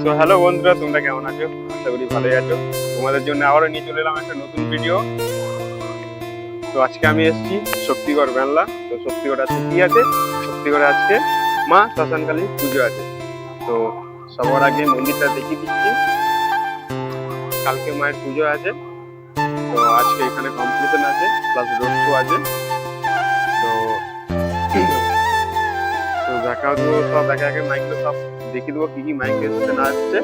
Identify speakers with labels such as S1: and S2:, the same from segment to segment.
S1: তো হ্যালো বন্ধুরা, তোমরা কেমন আছো? আশা করি ভালোই আছো। তোমাদের জন্য আবারও নিয়ে চলে এলাম একটা নতুন ভিডিও। তো আজকে আমি এসেছি শক্তিগড় মেলা। তো শক্তিগড় আজকে কি আছে? শক্তিগড়ে আজকে মা শ্মশানকালী পুজো আছে। তো সবার আগে মন্দিরটা দেখিয়ে দিচ্ছি। কালকে মায়ের পুজো আছে, তো আজকে এখানে কম্পিটিশন আছে, প্লাস রোড শো আছে। তো তো দেখা দেবো সব একে একে মাইকগুলো সব দেখিয়ে দেবো কি কি মাইক এসছে না আসছে।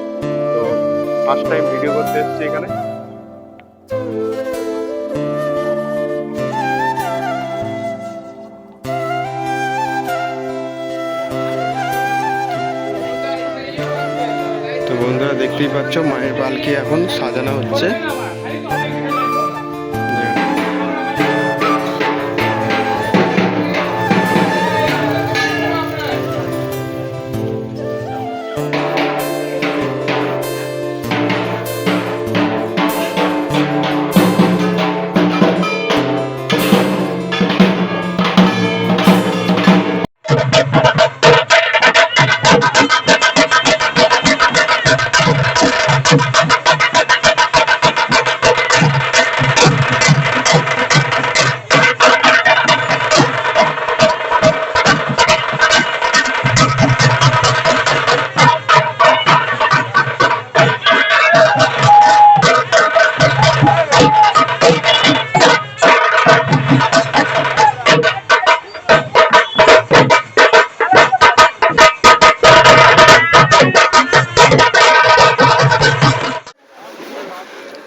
S1: তো ফার্স্ট টাইম ভিডিও করতে এসেছি এখানে। তো বন্ধুরা দেখতেই পাচ্ছ মায়ের পালকি এখন সাজানো হচ্ছে।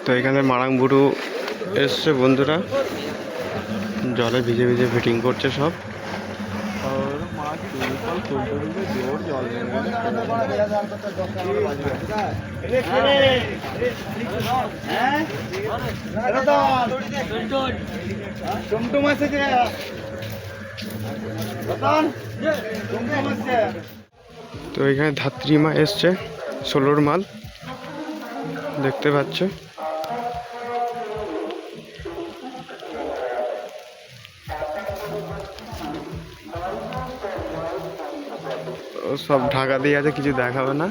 S1: তো এখানে মারাংবুরু এসছে বন্ধুরা, জলে ভিজে ভিজে ফিটিং করছে সব। তো এখানে ধাত্রী মা এসছে, ষোলোর মাল দেখতে পাচ্ছ। সব ঢাকা দিয়ে আছে, কিছু দেখাবে না।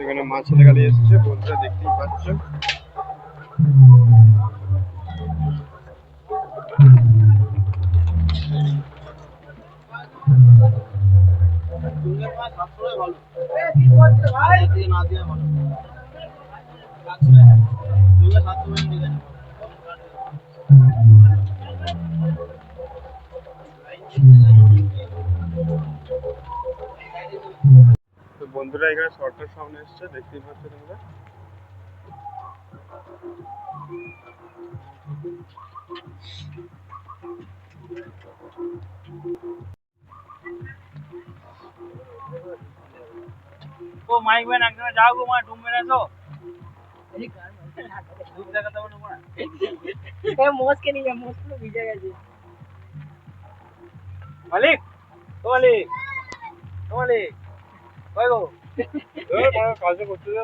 S1: এখানে মা ছেলে গাড়ি এসছে বন্ধুরা, দেখতেই পাচ্ছ। তো বন্ধুরা এখানে শর্টের সামনে এসছে, দেখতেই পাচ্ছ তোমরা।
S2: ও মাইক ব্যান একদম যাও গো মা ডুম মেরে তো ডুব দেখাতে হবে না এ মোস কে নিয়ে মোস পুরো ভিজে গেছে। মালিক ও মালিক ও মালিক কই গো এ বড় কাজ করতে দে।